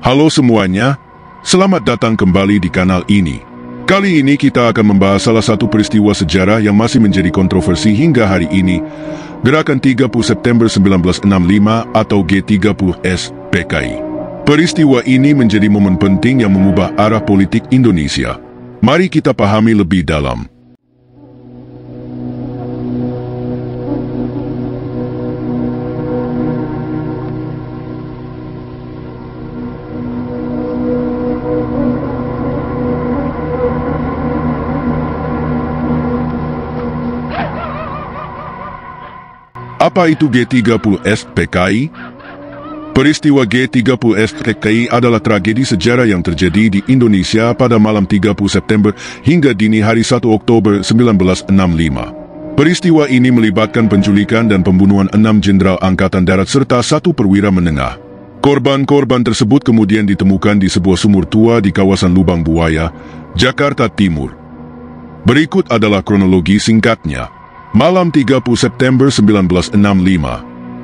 Halo semuanya, selamat datang kembali di kanal ini. Kali ini kita akan membahas salah satu peristiwa sejarah yang masih menjadi kontroversi hingga hari ini, Gerakan 30 September 1965 atau G30S PKI. Peristiwa ini menjadi momen penting yang mengubah arah politik Indonesia. Mari kita pahami lebih dalam. Apa itu G30S PKI? Peristiwa G30S PKI adalah tragedi sejarah yang terjadi di Indonesia pada malam 30 September hingga dini hari 1 Oktober 1965. Peristiwa ini melibatkan penculikan dan pembunuhan 6 jenderal Angkatan Darat serta 1 perwira menengah. Korban-korban tersebut kemudian ditemukan di sebuah sumur tua di kawasan Lubang Buaya, Jakarta Timur. Berikut adalah kronologi singkatnya. Malam 30 September 1965,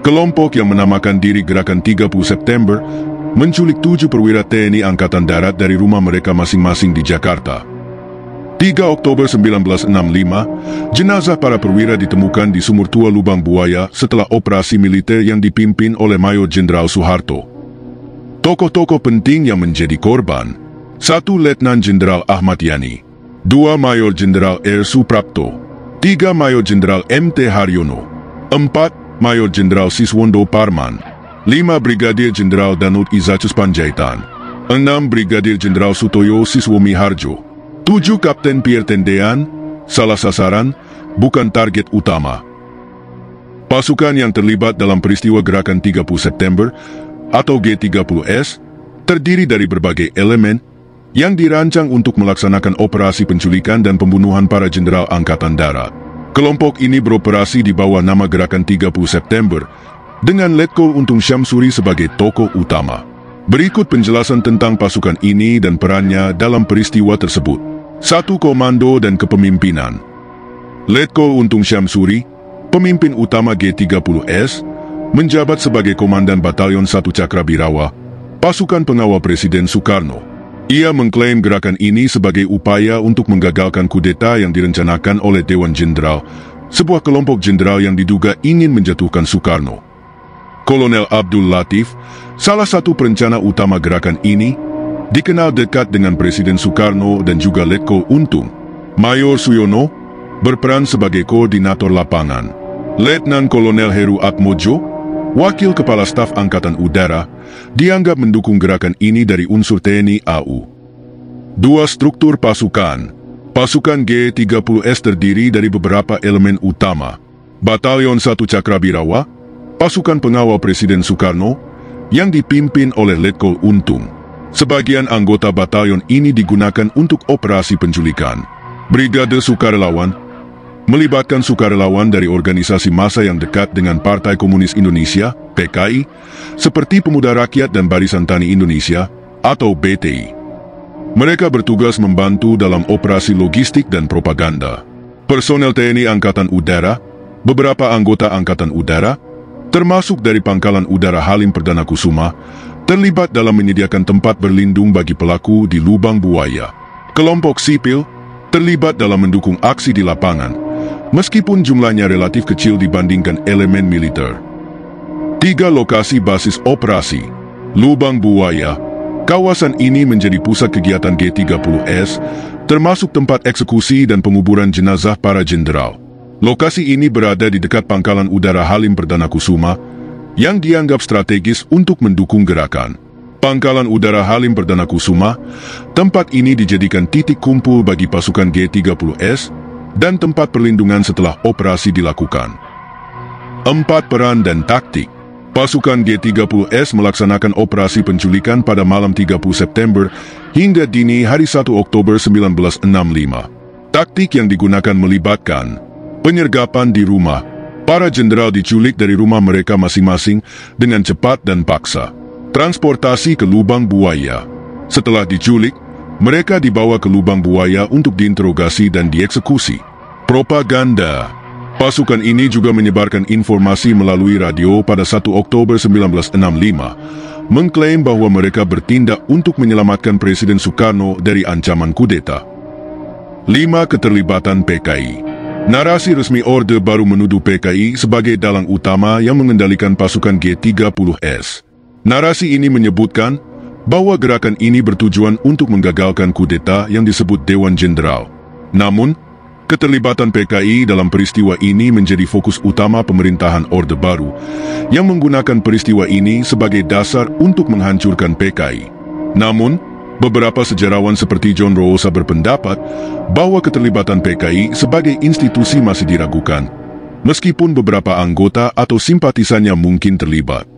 kelompok yang menamakan diri Gerakan 30 September menculik 7 perwira TNI Angkatan Darat dari rumah mereka masing-masing di Jakarta. 3 Oktober 1965, jenazah para perwira ditemukan di sumur tua Lubang Buaya setelah operasi militer yang dipimpin oleh Mayor Jenderal Soeharto. Tokoh-tokoh penting yang menjadi korban: 1 Letnan Jenderal Ahmad Yani, 2 Mayor Jenderal R. Suprapto, 3 Mayor Jenderal M.T. Haryono, 4 Mayor Jenderal Siswondo Parman, 5 Brigadir Jenderal Danut Izacus Panjaitan, 6 Brigadir Jenderal Sutoyo Siswomi Harjo, 7 Kapten Pierre Tendean, salah sasaran, bukan target utama. Pasukan yang terlibat dalam peristiwa Gerakan 30 September atau G30S terdiri dari berbagai elemen yang dirancang untuk melaksanakan operasi penculikan dan pembunuhan para jenderal Angkatan Darat. Kelompok ini beroperasi di bawah nama Gerakan 30 September dengan Letkol Untung Syamsuri sebagai tokoh utama. Berikut penjelasan tentang pasukan ini dan perannya dalam peristiwa tersebut. 1. Komando dan kepemimpinan. Letkol Untung Syamsuri, pemimpin utama G30S, menjabat sebagai Komandan Batalion 1 Cakrabirawa, pasukan pengawal Presiden Soekarno. Ia mengklaim gerakan ini sebagai upaya untuk menggagalkan kudeta yang direncanakan oleh Dewan Jenderal, sebuah kelompok jenderal yang diduga ingin menjatuhkan Soekarno. Kolonel Abdul Latif, salah satu perencana utama gerakan ini, dikenal dekat dengan Presiden Soekarno dan juga Letkol Untung. Mayor Suyono berperan sebagai koordinator lapangan. Letnan Kolonel Heru Atmojo, Wakil Kepala Staf Angkatan Udara, dianggap mendukung gerakan ini dari unsur TNI AU. 2. Struktur pasukan. Pasukan G30S terdiri dari beberapa elemen utama. Batalion 1 Cakrabirawa, pasukan pengawal Presiden Soekarno, yang dipimpin oleh Letkol Untung. Sebagian anggota batalion ini digunakan untuk operasi penculikan. Brigade Sukarelawan, melibatkan sukarelawan dari organisasi massa yang dekat dengan Partai Komunis Indonesia, PKI, seperti Pemuda Rakyat dan Barisan Tani Indonesia, atau BTI. Mereka bertugas membantu dalam operasi logistik dan propaganda. Personel TNI Angkatan Udara, beberapa anggota Angkatan Udara, termasuk dari Pangkalan Udara Halim Perdana Kusuma, terlibat dalam menyediakan tempat berlindung bagi pelaku di Lubang Buaya. Kelompok sipil terlibat dalam mendukung aksi di lapangan, meskipun jumlahnya relatif kecil dibandingkan elemen militer. 3. Lokasi basis operasi. Lubang Buaya. Kawasan ini menjadi pusat kegiatan G30S, termasuk tempat eksekusi dan penguburan jenazah para jenderal. Lokasi ini berada di dekat Pangkalan Udara Halim Perdana Kusuma, yang dianggap strategis untuk mendukung gerakan. Pangkalan Udara Halim Perdana Kusuma, tempat ini dijadikan titik kumpul bagi pasukan G30S, dan tempat perlindungan setelah operasi dilakukan. 4. Peran dan taktik. Pasukan G30S melaksanakan operasi penculikan pada malam 30 September hingga dini hari 1 Oktober 1965. Taktik yang digunakan melibatkan penyergapan di rumah. Para jenderal diculik dari rumah mereka masing-masing dengan cepat dan paksa. Transportasi ke Lubang Buaya. Setelah diculik, mereka dibawa ke Lubang Buaya untuk diinterogasi dan dieksekusi. Propaganda. Pasukan ini juga menyebarkan informasi melalui radio pada 1 Oktober 1965 mengklaim bahwa mereka bertindak untuk menyelamatkan Presiden Sukarno dari ancaman kudeta. 5. Keterlibatan PKI. Narasi resmi Orde Baru menuduh PKI sebagai dalang utama yang mengendalikan pasukan G30S. Narasi ini menyebutkan bahwa gerakan ini bertujuan untuk menggagalkan kudeta yang disebut Dewan Jenderal. Namun, keterlibatan PKI dalam peristiwa ini menjadi fokus utama pemerintahan Orde Baru yang menggunakan peristiwa ini sebagai dasar untuk menghancurkan PKI. Namun, beberapa sejarawan seperti John Rosa berpendapat bahwa keterlibatan PKI sebagai institusi masih diragukan, meskipun beberapa anggota atau simpatisannya mungkin terlibat.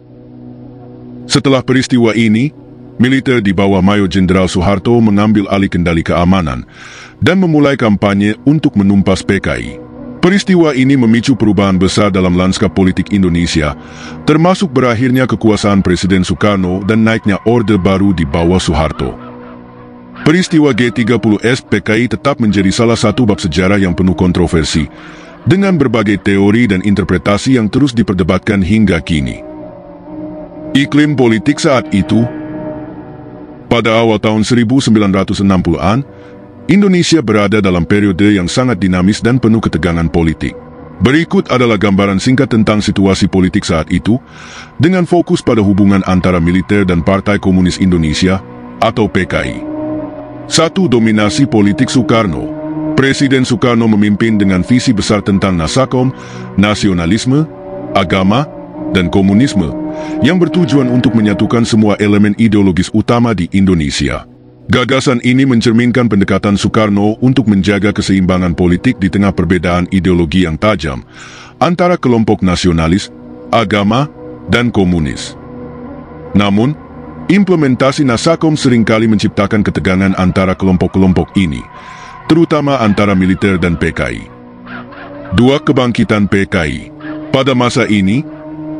Setelah peristiwa ini, militer di bawah Mayor Jenderal Soeharto mengambil alih kendali keamanan dan memulai kampanye untuk menumpas PKI. Peristiwa ini memicu perubahan besar dalam lanskap politik Indonesia, termasuk berakhirnya kekuasaan Presiden Sukarno dan naiknya Orde Baru di bawah Soeharto. Peristiwa G30S PKI tetap menjadi salah satu bab sejarah yang penuh kontroversi, dengan berbagai teori dan interpretasi yang terus diperdebatkan hingga kini. Iklim politik saat itu. Pada awal tahun 1960-an, Indonesia berada dalam periode yang sangat dinamis dan penuh ketegangan politik. Berikut adalah gambaran singkat tentang situasi politik saat itu, dengan fokus pada hubungan antara militer dan Partai Komunis Indonesia, atau PKI. 1. Dominasi politik Soekarno. Presiden Soekarno memimpin dengan visi besar tentang Nasakom, nasionalisme, agama, dan komunisme, yang bertujuan untuk menyatukan semua elemen ideologis utama di Indonesia. Gagasan ini mencerminkan pendekatan Soekarno untuk menjaga keseimbangan politik di tengah perbedaan ideologi yang tajam antara kelompok nasionalis, agama, dan komunis. Namun, implementasi Nasakom seringkali menciptakan ketegangan antara kelompok-kelompok ini, terutama antara militer dan PKI. 2. Kebangkitan PKI. Pada masa ini,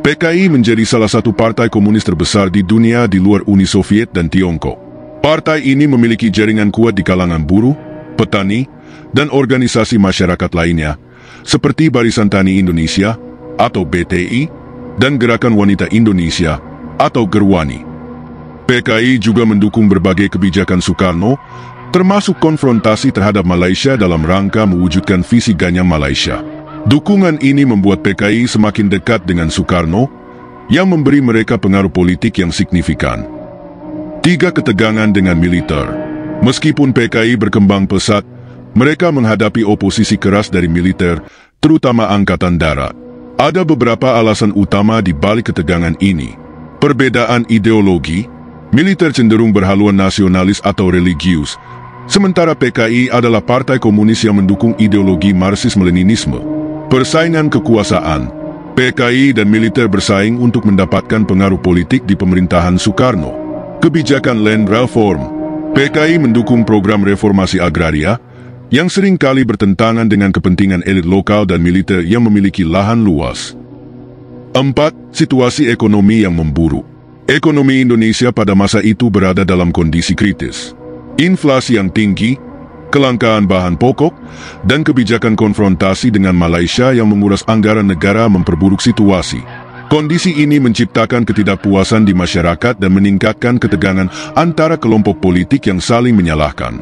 PKI menjadi salah satu partai komunis terbesar di dunia di luar Uni Soviet dan Tiongkok. Partai ini memiliki jaringan kuat di kalangan buruh, petani, dan organisasi masyarakat lainnya, seperti Barisan Tani Indonesia, atau BTI, dan Gerakan Wanita Indonesia, atau Gerwani. PKI juga mendukung berbagai kebijakan Soekarno, termasuk konfrontasi terhadap Malaysia dalam rangka mewujudkan visi Ganyang Malaysia. Dukungan ini membuat PKI semakin dekat dengan Soekarno, yang memberi mereka pengaruh politik yang signifikan. 3. Ketegangan dengan militer. Meskipun PKI berkembang pesat, mereka menghadapi oposisi keras dari militer, terutama Angkatan Darat. Ada beberapa alasan utama di balik ketegangan ini. Perbedaan ideologi, militer cenderung berhaluan nasionalis atau religius, sementara PKI adalah partai komunis yang mendukung ideologi Marxisme-Leninisme. Persaingan kekuasaan. PKI dan militer bersaing untuk mendapatkan pengaruh politik di pemerintahan Soekarno. Kebijakan land reform. PKI mendukung program reformasi agraria yang seringkali bertentangan dengan kepentingan elit lokal dan militer yang memiliki lahan luas. 4. Situasi ekonomi yang memburuk. Ekonomi Indonesia pada masa itu berada dalam kondisi kritis. Inflasi yang tinggi, kelangkaan bahan pokok, dan kebijakan konfrontasi dengan Malaysia yang menguras anggaran negara memperburuk situasi. Kondisi ini menciptakan ketidakpuasan di masyarakat dan meningkatkan ketegangan antara kelompok politik yang saling menyalahkan.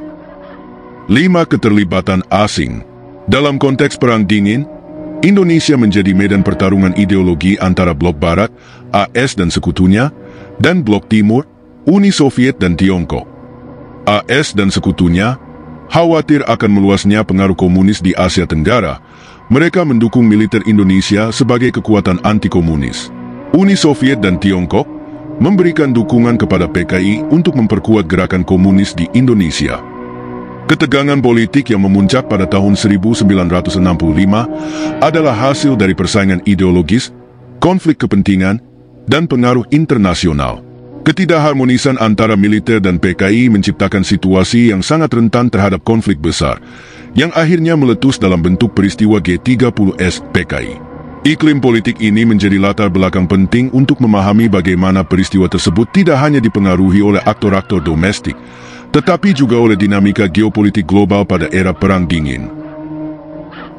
5. Keterlibatan asing. Dalam konteks Perang Dingin, Indonesia menjadi medan pertarungan ideologi antara Blok Barat, AS dan sekutunya, dan Blok Timur, Uni Soviet dan Tiongkok. AS dan sekutunya khawatir akan meluasnya pengaruh komunis di Asia Tenggara. Mereka mendukung militer Indonesia sebagai kekuatan anti-komunis. Uni Soviet dan Tiongkok memberikan dukungan kepada PKI untuk memperkuat gerakan komunis di Indonesia. Ketegangan politik yang memuncak pada tahun 1965 adalah hasil dari persaingan ideologis, konflik kepentingan, dan pengaruh internasional. Ketidakharmonisan antara militer dan PKI menciptakan situasi yang sangat rentan terhadap konflik besar, yang akhirnya meletus dalam bentuk peristiwa G30S PKI. Iklim politik ini menjadi latar belakang penting untuk memahami bagaimana peristiwa tersebut tidak hanya dipengaruhi oleh aktor-aktor domestik, tetapi juga oleh dinamika geopolitik global pada era Perang Dingin.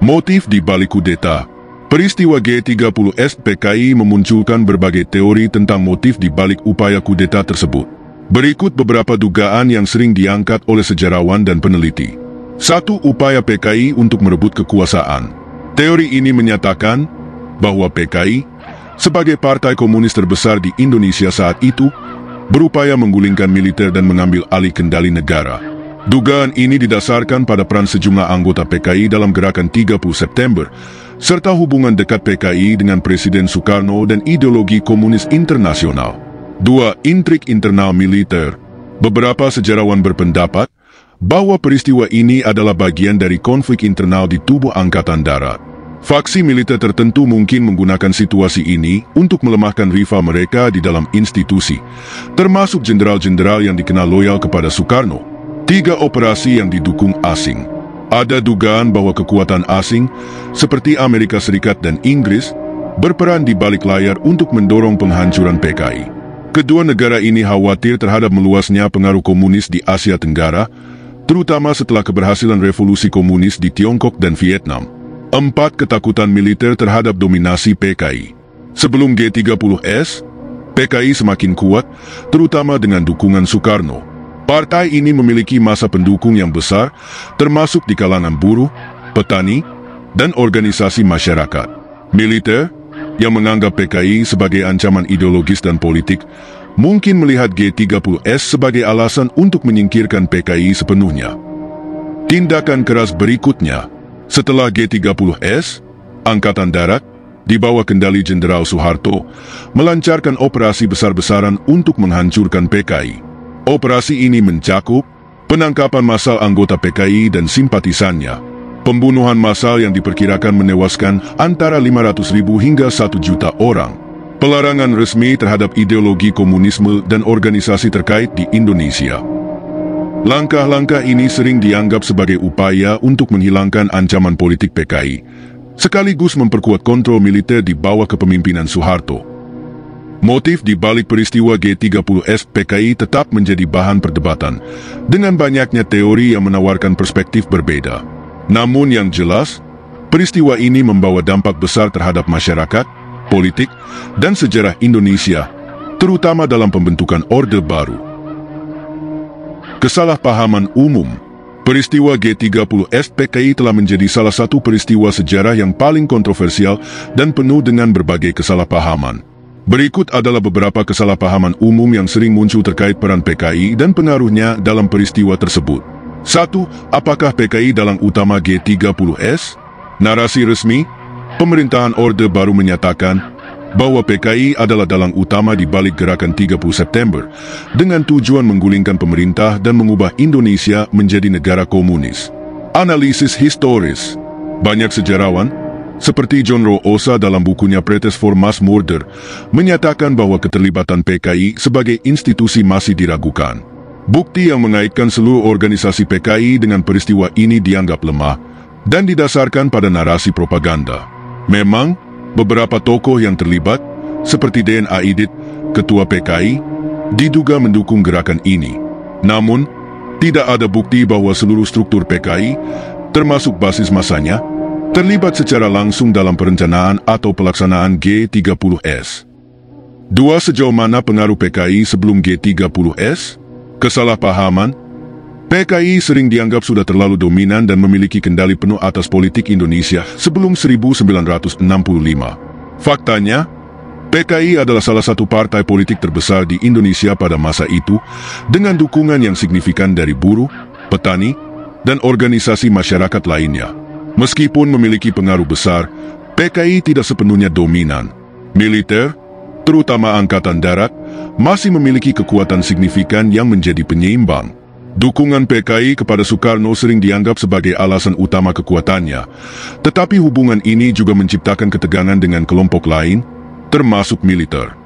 Motif di balik kudeta. Peristiwa G30S PKI memunculkan berbagai teori tentang motif di balik upaya kudeta tersebut. Berikut beberapa dugaan yang sering diangkat oleh sejarawan dan peneliti. 1. Upaya PKI untuk merebut kekuasaan. Teori ini menyatakan bahwa PKI, sebagai partai komunis terbesar di Indonesia saat itu, berupaya menggulingkan militer dan mengambil alih kendali negara. Dugaan ini didasarkan pada peran sejumlah anggota PKI dalam gerakan 30 September, serta hubungan dekat PKI dengan Presiden Soekarno dan ideologi komunis internasional. 2. Intrik internal militer. Beberapa sejarawan berpendapat bahwa peristiwa ini adalah bagian dari konflik internal di tubuh Angkatan Darat. Faksi militer tertentu mungkin menggunakan situasi ini untuk melemahkan rival mereka di dalam institusi, termasuk jenderal-jenderal yang dikenal loyal kepada Soekarno. 3. Operasi yang didukung asing. Ada dugaan bahwa kekuatan asing, seperti Amerika Serikat dan Inggris, berperan di balik layar untuk mendorong penghancuran PKI. Kedua negara ini khawatir terhadap meluasnya pengaruh komunis di Asia Tenggara, terutama setelah keberhasilan revolusi komunis di Tiongkok dan Vietnam. 4. Ketakutan militer terhadap dominasi PKI. Sebelum G30S, PKI semakin kuat, terutama dengan dukungan Soekarno. Partai ini memiliki massa pendukung yang besar, termasuk di kalangan buruh, petani, dan organisasi masyarakat. Militer, yang menganggap PKI sebagai ancaman ideologis dan politik, mungkin melihat G30S sebagai alasan untuk menyingkirkan PKI sepenuhnya. Tindakan keras berikutnya. Setelah G30S, Angkatan Darat, di bawah kendali Jenderal Soeharto, melancarkan operasi besar-besaran untuk menghancurkan PKI. Operasi ini mencakup penangkapan massal anggota PKI dan simpatisannya, pembunuhan massal yang diperkirakan menewaskan antara 500.000 hingga 1 juta orang, pelarangan resmi terhadap ideologi komunisme dan organisasi terkait di Indonesia. Langkah-langkah ini sering dianggap sebagai upaya untuk menghilangkan ancaman politik PKI, sekaligus memperkuat kontrol militer di bawah kepemimpinan Soeharto. Motif di balik peristiwa G30S PKI tetap menjadi bahan perdebatan, dengan banyaknya teori yang menawarkan perspektif berbeda. Namun yang jelas, peristiwa ini membawa dampak besar terhadap masyarakat, politik, dan sejarah Indonesia, terutama dalam pembentukan Orde Baru. Kesalahpahaman umum. Peristiwa G30S PKI telah menjadi salah satu peristiwa sejarah yang paling kontroversial dan penuh dengan berbagai kesalahpahaman. Berikut adalah beberapa kesalahpahaman umum yang sering muncul terkait peran PKI dan pengaruhnya dalam peristiwa tersebut. 1. Apakah PKI dalang utama G30S? Narasi resmi, pemerintahan Orde Baru menyatakan bahwa PKI adalah dalang utama di balik gerakan 30 September dengan tujuan menggulingkan pemerintah dan mengubah Indonesia menjadi negara komunis. Analisis historis. Banyak sejarawan, seperti John Roosa dalam bukunya Pretext for Mass Murder, menyatakan bahwa keterlibatan PKI sebagai institusi masih diragukan. Bukti yang mengaitkan seluruh organisasi PKI dengan peristiwa ini dianggap lemah dan didasarkan pada narasi propaganda. Memang, beberapa tokoh yang terlibat, seperti D.N. Aidit, ketua PKI, diduga mendukung gerakan ini. Namun, tidak ada bukti bahwa seluruh struktur PKI, termasuk basis masanya, terlibat secara langsung dalam perencanaan atau pelaksanaan G30S. 2. Sejauh mana pengaruh PKI sebelum G30S? Kesalahpahaman. PKI sering dianggap sudah terlalu dominan dan memiliki kendali penuh atas politik Indonesia sebelum 1965. Faktanya, PKI adalah salah satu partai politik terbesar di Indonesia pada masa itu, dengan dukungan yang signifikan dari buruh, petani, dan organisasi masyarakat lainnya. Meskipun memiliki pengaruh besar, PKI tidak sepenuhnya dominan. Militer, terutama Angkatan Darat, masih memiliki kekuatan signifikan yang menjadi penyeimbang. Dukungan PKI kepada Soekarno sering dianggap sebagai alasan utama kekuatannya, tetapi hubungan ini juga menciptakan ketegangan dengan kelompok lain, termasuk militer.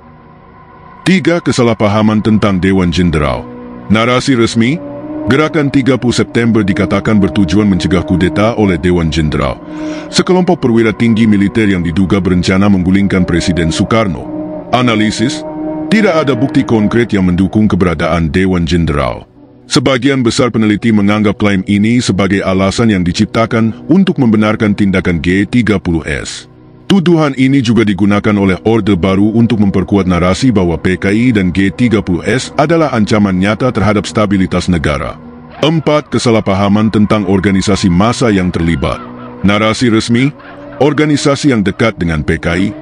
3. Kesalahpahaman tentang Dewan Jenderal. Narasi resmi, gerakan 30 September dikatakan bertujuan mencegah kudeta oleh Dewan Jenderal, sekelompok perwira tinggi militer yang diduga berencana menggulingkan Presiden Soekarno. Analisis, tidak ada bukti konkret yang mendukung keberadaan Dewan Jenderal. Sebagian besar peneliti menganggap klaim ini sebagai alasan yang diciptakan untuk membenarkan tindakan G30S. Tuduhan ini juga digunakan oleh Orde Baru untuk memperkuat narasi bahwa PKI dan G30S adalah ancaman nyata terhadap stabilitas negara. 4. Kesalahpahaman tentang organisasi massa yang terlibat. Narasi resmi, organisasi yang dekat dengan PKI,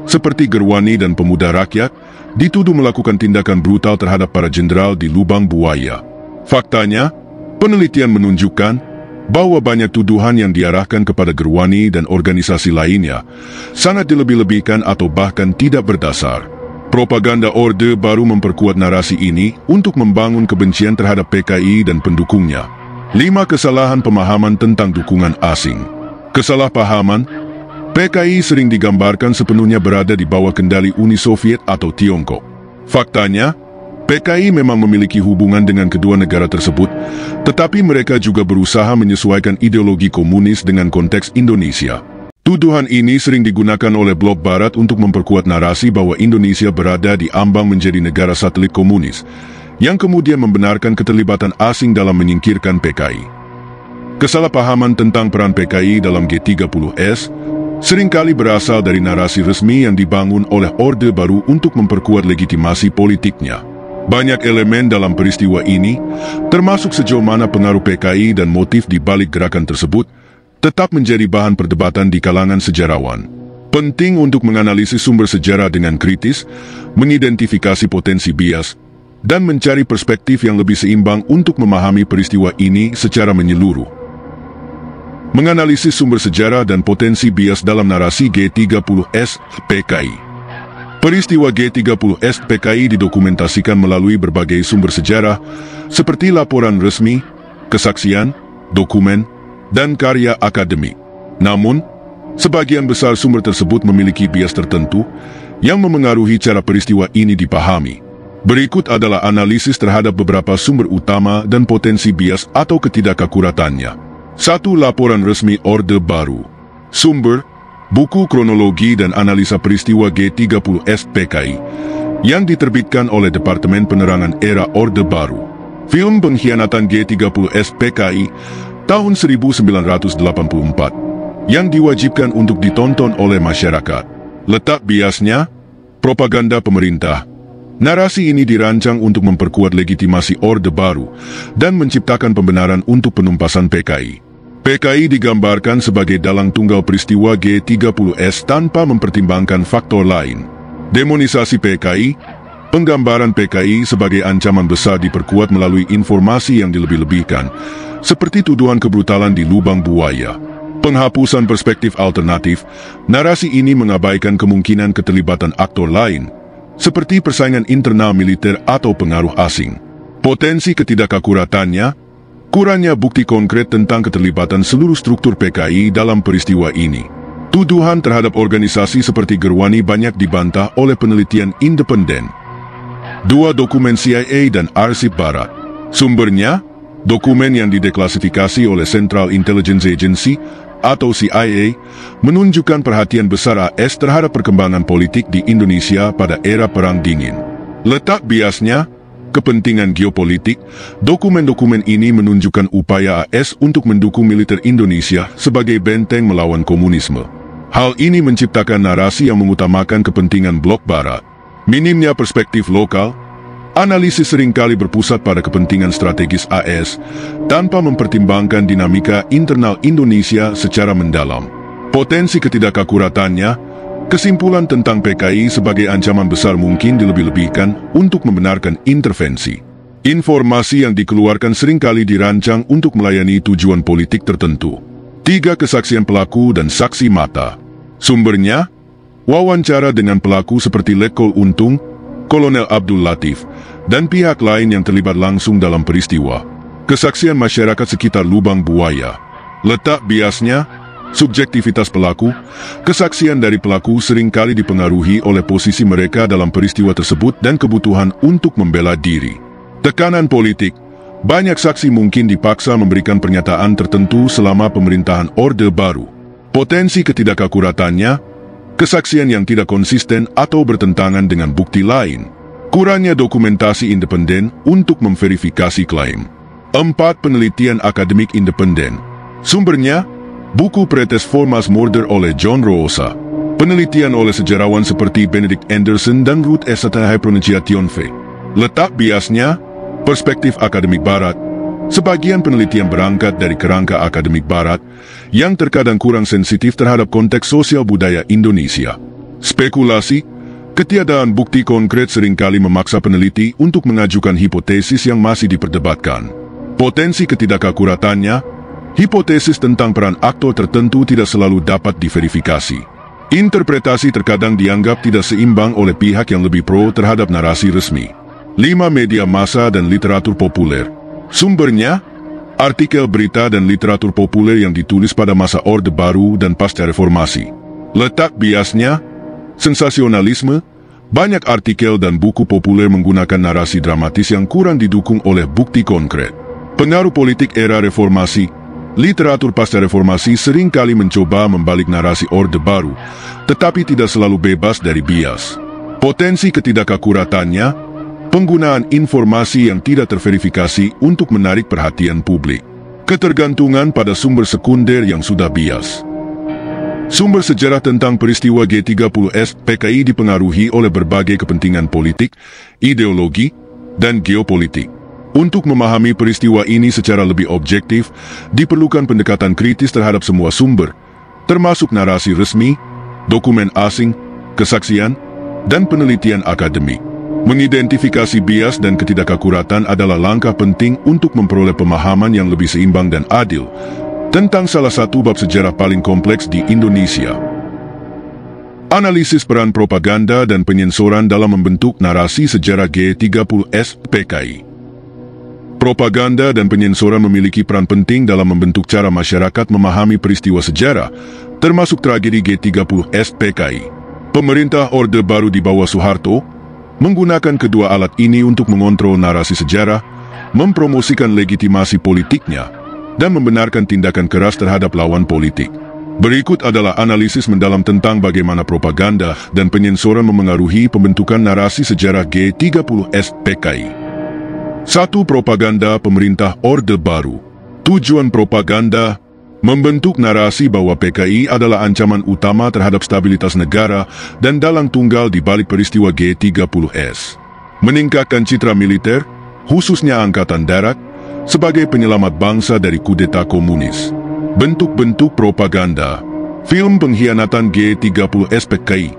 seperti Gerwani dan Pemuda Rakyat, dituduh melakukan tindakan brutal terhadap para jenderal di Lubang Buaya. Faktanya, penelitian menunjukkan bahwa banyak tuduhan yang diarahkan kepada Gerwani dan organisasi lainnya sangat dilebih-lebihkan atau bahkan tidak berdasar. Propaganda Orde Baru memperkuat narasi ini untuk membangun kebencian terhadap PKI dan pendukungnya. 5. Kesalahan pemahaman tentang dukungan asing. Kesalahpahaman, PKI sering digambarkan sepenuhnya berada di bawah kendali Uni Soviet atau Tiongkok. Faktanya, PKI memang memiliki hubungan dengan kedua negara tersebut, tetapi mereka juga berusaha menyesuaikan ideologi komunis dengan konteks Indonesia. Tuduhan ini sering digunakan oleh blok barat untuk memperkuat narasi bahwa Indonesia berada di ambang menjadi negara satelit komunis, yang kemudian membenarkan keterlibatan asing dalam menyingkirkan PKI. Kesalahpahaman tentang peran PKI dalam G30S seringkali berasal dari narasi resmi yang dibangun oleh Orde Baru untuk memperkuat legitimasi politiknya. Banyak elemen dalam peristiwa ini, termasuk sejauh mana pengaruh PKI dan motif di balik gerakan tersebut, tetap menjadi bahan perdebatan di kalangan sejarawan. Penting untuk menganalisis sumber sejarah dengan kritis, mengidentifikasi potensi bias, dan mencari perspektif yang lebih seimbang untuk memahami peristiwa ini secara menyeluruh. Menganalisis sumber sejarah dan potensi bias dalam narasi G30S PKI. Peristiwa G30S PKI didokumentasikan melalui berbagai sumber sejarah, seperti laporan resmi, kesaksian, dokumen, dan karya akademik. Namun, sebagian besar sumber tersebut memiliki bias tertentu yang memengaruhi cara peristiwa ini dipahami. Berikut adalah analisis terhadap beberapa sumber utama dan potensi bias atau ketidakakuratannya. 1. Laporan resmi Orde Baru. Sumber: Buku Kronologi dan Analisa Peristiwa G30S PKI yang diterbitkan oleh Departemen Penerangan Era Orde Baru. Film Pengkhianatan G30S PKI tahun 1984 yang diwajibkan untuk ditonton oleh masyarakat. Letak biasnya, propaganda pemerintah. Narasi ini dirancang untuk memperkuat legitimasi Orde Baru dan menciptakan pembenaran untuk penumpasan PKI. PKI digambarkan sebagai dalang tunggal peristiwa G30S tanpa mempertimbangkan faktor lain. Demonisasi PKI, penggambaran PKI sebagai ancaman besar diperkuat melalui informasi yang dilebih-lebihkan, seperti tuduhan kebrutalan di Lubang Buaya. Penghapusan perspektif alternatif, narasi ini mengabaikan kemungkinan keterlibatan aktor lain, seperti persaingan internal militer atau pengaruh asing. Potensi ketidakakuratannya, kurangnya bukti konkret tentang keterlibatan seluruh struktur PKI dalam peristiwa ini. Tuduhan terhadap organisasi seperti Gerwani banyak dibantah oleh penelitian independen. 2. Dokumen CIA dan arsip Barat. Sumbernya, dokumen yang dideklasifikasi oleh Central Intelligence Agency atau CIA, menunjukkan perhatian besar AS terhadap perkembangan politik di Indonesia pada era Perang Dingin. Letak biasnya, kepentingan geopolitik, dokumen-dokumen ini menunjukkan upaya AS untuk mendukung militer Indonesia sebagai benteng melawan komunisme. Hal ini menciptakan narasi yang mengutamakan kepentingan blok barat. Minimnya perspektif lokal, analisis seringkali berpusat pada kepentingan strategis AS tanpa mempertimbangkan dinamika internal Indonesia secara mendalam. Potensi ketidakakuratannya, kesimpulan tentang PKI sebagai ancaman besar mungkin dilebih-lebihkan untuk membenarkan intervensi. Informasi yang dikeluarkan seringkali dirancang untuk melayani tujuan politik tertentu. 3. Kesaksian pelaku dan saksi mata. Sumbernya, wawancara dengan pelaku seperti Letkol Untung, Kolonel Abdul Latif, dan pihak lain yang terlibat langsung dalam peristiwa. Kesaksian masyarakat sekitar Lubang Buaya. Letak biasnya, subjektivitas pelaku, kesaksian dari pelaku seringkali dipengaruhi oleh posisi mereka dalam peristiwa tersebut dan kebutuhan untuk membela diri. Tekanan politik, banyak saksi mungkin dipaksa memberikan pernyataan tertentu selama pemerintahan Orde Baru. Potensi ketidakakuratannya, kesaksian yang tidak konsisten atau bertentangan dengan bukti lain. Kurangnya dokumentasi independen untuk memverifikasi klaim. 4. Penelitian akademik independen. Sumbernya, buku Pretes Formas Murder oleh John Roosa. Penelitian oleh sejarawan seperti Benedict Anderson dan Ruth Esatahai Pronunciation V. Letak biasnya, perspektif akademik barat. Sebagian penelitian berangkat dari kerangka akademik barat yang terkadang kurang sensitif terhadap konteks sosial budaya Indonesia. Spekulasi, ketiadaan bukti konkret seringkali memaksa peneliti untuk mengajukan hipotesis yang masih diperdebatkan. Potensi ketidakakuratannya, hipotesis tentang peran aktor tertentu tidak selalu dapat diverifikasi. Interpretasi terkadang dianggap tidak seimbang oleh pihak yang lebih pro terhadap narasi resmi. 5 media massa dan literatur populer. Sumbernya, artikel berita dan literatur populer yang ditulis pada masa Orde Baru dan pasca reformasi. Letak biasnya, sensasionalisme, banyak artikel dan buku populer menggunakan narasi dramatis yang kurang didukung oleh bukti konkret. Pengaruh politik era reformasi, literatur pasca reformasi seringkali mencoba membalik narasi Orde Baru, tetapi tidak selalu bebas dari bias. Potensi ketidakakuratannya, penggunaan informasi yang tidak terverifikasi untuk menarik perhatian publik. Ketergantungan pada sumber sekunder yang sudah bias. Sumber sejarah tentang peristiwa G30S PKI dipengaruhi oleh berbagai kepentingan politik, ideologi, dan geopolitik. Untuk memahami peristiwa ini secara lebih objektif, diperlukan pendekatan kritis terhadap semua sumber, termasuk narasi resmi, dokumen asing, kesaksian, dan penelitian akademik. Mengidentifikasi bias dan ketidakakuratan adalah langkah penting untuk memperoleh pemahaman yang lebih seimbang dan adil tentang salah satu bab sejarah paling kompleks di Indonesia. Analisis peran propaganda dan penyensoran dalam membentuk narasi sejarah G30S PKI. Propaganda dan penyensoran memiliki peran penting dalam membentuk cara masyarakat memahami peristiwa sejarah, termasuk tragedi G30S PKI. Pemerintah Orde Baru di bawah Soeharto menggunakan kedua alat ini untuk mengontrol narasi sejarah, mempromosikan legitimasi politiknya, dan membenarkan tindakan keras terhadap lawan politik. Berikut adalah analisis mendalam tentang bagaimana propaganda dan penyensoran memengaruhi pembentukan narasi sejarah G30S PKI. 1. Propaganda pemerintah Orde Baru. Tujuan propaganda membentuk narasi bahwa PKI adalah ancaman utama terhadap stabilitas negara dan dalang tunggal di balik peristiwa G30S. Meningkatkan citra militer, khususnya Angkatan Darat, sebagai penyelamat bangsa dari kudeta komunis. Bentuk-bentuk propaganda. Film Pengkhianatan G30S PKI,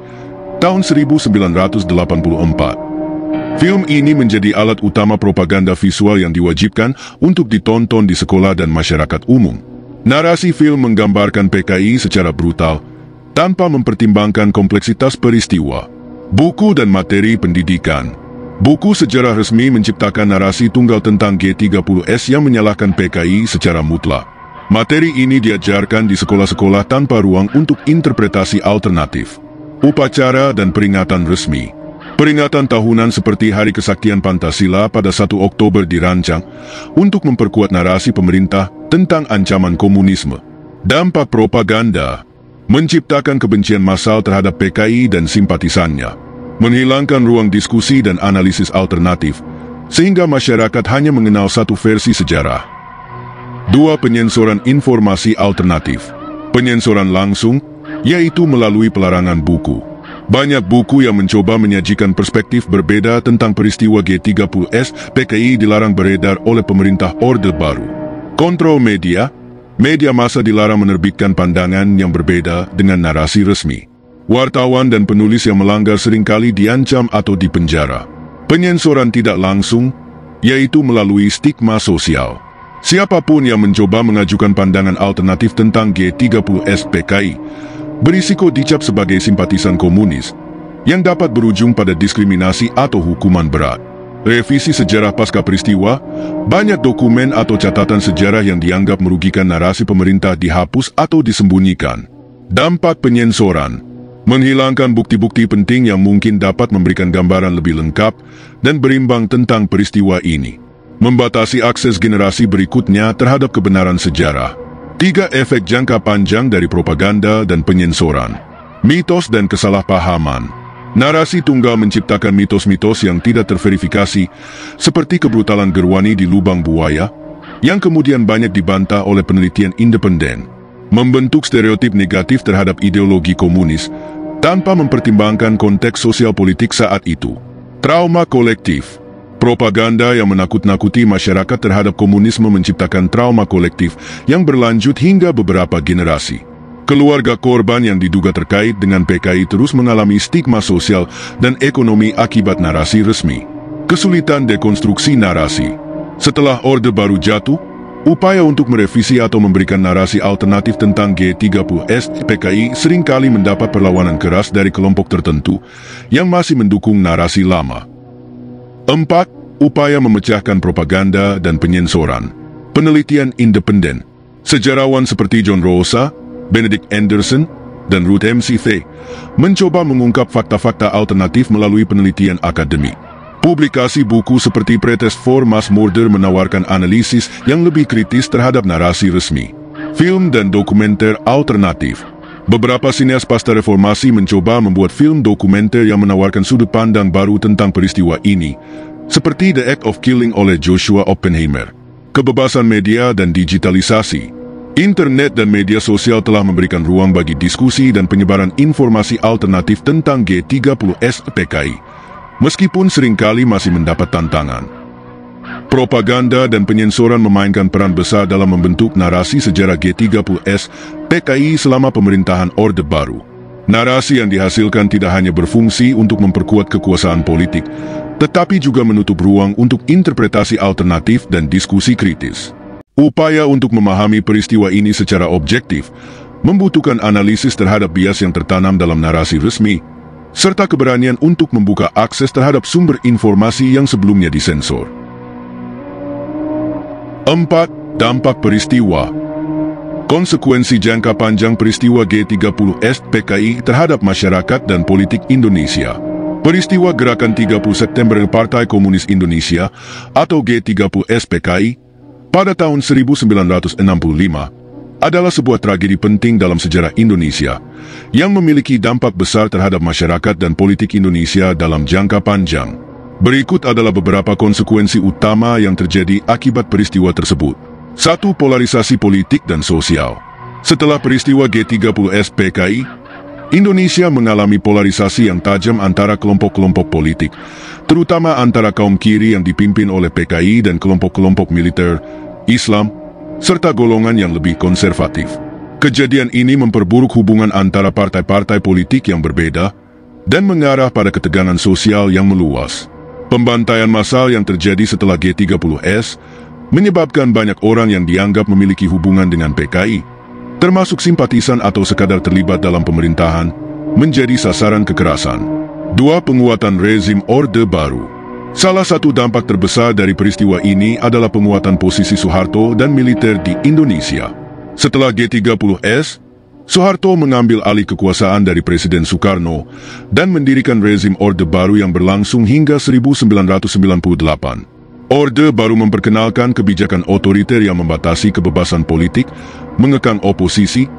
tahun 1984. Film ini menjadi alat utama propaganda visual yang diwajibkan untuk ditonton di sekolah dan masyarakat umum. Narasi film menggambarkan PKI secara brutal, tanpa mempertimbangkan kompleksitas peristiwa. Buku dan materi pendidikan. Buku sejarah resmi menciptakan narasi tunggal tentang G30S yang menyalahkan PKI secara mutlak. Materi ini diajarkan di sekolah-sekolah tanpa ruang untuk interpretasi alternatif. Upacara dan peringatan resmi. Peringatan tahunan seperti Hari Kesaktian Pancasila pada 1 Oktober dirancang untuk memperkuat narasi pemerintah tentang ancaman komunisme. Dampak propaganda menciptakan kebencian massal terhadap PKI dan simpatisannya, menghilangkan ruang diskusi dan analisis alternatif, sehingga masyarakat hanya mengenal satu versi sejarah. 2. Penyensoran informasi alternatif. Penyensoran langsung, yaitu melalui pelarangan buku. Banyak buku yang mencoba menyajikan perspektif berbeda tentang peristiwa G30S PKI dilarang beredar oleh pemerintah Orde Baru. Kontrol media, media massa dilarang menerbitkan pandangan yang berbeda dengan narasi resmi. Wartawan dan penulis yang melanggar seringkali diancam atau dipenjara. Penyensoran tidak langsung, yaitu melalui stigma sosial. Siapapun yang mencoba mengajukan pandangan alternatif tentang G30S PKI berisiko dicap sebagai simpatisan komunis, yang dapat berujung pada diskriminasi atau hukuman berat. Revisi sejarah pasca peristiwa, banyak dokumen atau catatan sejarah yang dianggap merugikan narasi pemerintah dihapus atau disembunyikan. Dampak penyensoran menghilangkan bukti-bukti penting yang mungkin dapat memberikan gambaran lebih lengkap dan berimbang tentang peristiwa ini. Membatasi akses generasi berikutnya terhadap kebenaran sejarah. 3. Efek jangka panjang dari propaganda dan penyensoran. Mitos dan kesalahpahaman. Narasi tunggal menciptakan mitos-mitos yang tidak terverifikasi, seperti kebrutalan Gerwani di Lubang Buaya, yang kemudian banyak dibantah oleh penelitian independen. Membentuk stereotip negatif terhadap ideologi komunis, tanpa mempertimbangkan konteks sosial politik saat itu. Trauma kolektif. Propaganda yang menakut-nakuti masyarakat terhadap komunisme menciptakan trauma kolektif yang berlanjut hingga beberapa generasi. Keluarga korban yang diduga terkait dengan PKI terus mengalami stigma sosial dan ekonomi akibat narasi resmi. Kesulitan dekonstruksi narasi. Setelah Orde Baru jatuh, upaya untuk merevisi atau memberikan narasi alternatif tentang G30S PKI seringkali mendapat perlawanan keras dari kelompok tertentu yang masih mendukung narasi lama. 4. Upaya memecahkan propaganda dan penyensoran. Penelitian independen. Sejarawan seperti John Rosa, Benedict Anderson, dan Ruth M. Thay mencoba mengungkap fakta-fakta alternatif melalui penelitian akademik. Publikasi buku seperti Pretest for Mass Murder menawarkan analisis yang lebih kritis terhadap narasi resmi. Film dan dokumenter alternatif. Beberapa sineas pasca reformasi mencoba membuat film dokumenter yang menawarkan sudut pandang baru tentang peristiwa ini, seperti The Act of Killing oleh Joshua Oppenheimer. Kebebasan media dan digitalisasi. Internet dan media sosial telah memberikan ruang bagi diskusi dan penyebaran informasi alternatif tentang G30S PKI, meskipun seringkali masih mendapat tantangan. Propaganda dan penyensoran memainkan peran besar dalam membentuk narasi sejarah G30S PKI selama pemerintahan Orde Baru. Narasi yang dihasilkan tidak hanya berfungsi untuk memperkuat kekuasaan politik, tetapi juga menutup ruang untuk interpretasi alternatif dan diskusi kritis. Upaya untuk memahami peristiwa ini secara objektif membutuhkan analisis terhadap bias yang tertanam dalam narasi resmi, serta keberanian untuk membuka akses terhadap sumber informasi yang sebelumnya disensor. 4. Dampak peristiwa. Konsekuensi jangka panjang peristiwa G30S PKI terhadap masyarakat dan politik Indonesia. Peristiwa Gerakan 30 September Partai Komunis Indonesia atau G30S PKI pada tahun 1965 adalah sebuah tragedi penting dalam sejarah Indonesia yang memiliki dampak besar terhadap masyarakat dan politik Indonesia dalam jangka panjang. Berikut adalah beberapa konsekuensi utama yang terjadi akibat peristiwa tersebut. 1. Polarisasi politik dan sosial. Setelah peristiwa G30S PKI, Indonesia mengalami polarisasi yang tajam antara kelompok-kelompok politik, terutama antara kaum kiri yang dipimpin oleh PKI dan kelompok-kelompok militer, Islam, serta golongan yang lebih konservatif. Kejadian ini memperburuk hubungan antara partai-partai politik yang berbeda dan mengarah pada ketegangan sosial yang meluas. Pembantaian massal yang terjadi setelah G30S menyebabkan banyak orang yang dianggap memiliki hubungan dengan PKI, termasuk simpatisan atau sekadar terlibat dalam pemerintahan, menjadi sasaran kekerasan. 2. Penguatan rezim Orde Baru. Salah satu dampak terbesar dari peristiwa ini adalah penguatan posisi Soeharto dan militer di Indonesia. Setelah G30S, Soeharto mengambil alih kekuasaan dari Presiden Soekarno dan mendirikan rezim Orde Baru yang berlangsung hingga 1998. Orde Baru memperkenalkan kebijakan otoriter yang membatasi kebebasan politik, mengekang oposisi,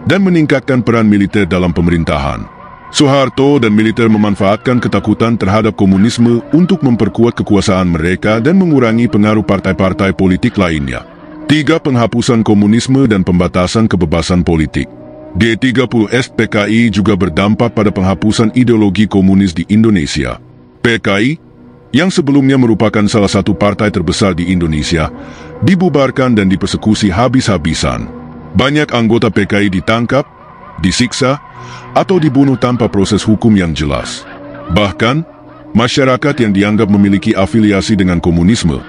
dan meningkatkan peran militer dalam pemerintahan. Soeharto dan militer memanfaatkan ketakutan terhadap komunisme untuk memperkuat kekuasaan mereka dan mengurangi pengaruh partai-partai politik lainnya. 3. Penghapusan komunisme dan pembatasan kebebasan politik. G30S PKI juga berdampak pada penghapusan ideologi komunis di Indonesia. PKI, yang sebelumnya merupakan salah satu partai terbesar di Indonesia, dibubarkan dan dipersekusi habis-habisan. Banyak anggota PKI ditangkap, disiksa, atau dibunuh tanpa proses hukum yang jelas. Bahkan, masyarakat yang dianggap memiliki afiliasi dengan komunisme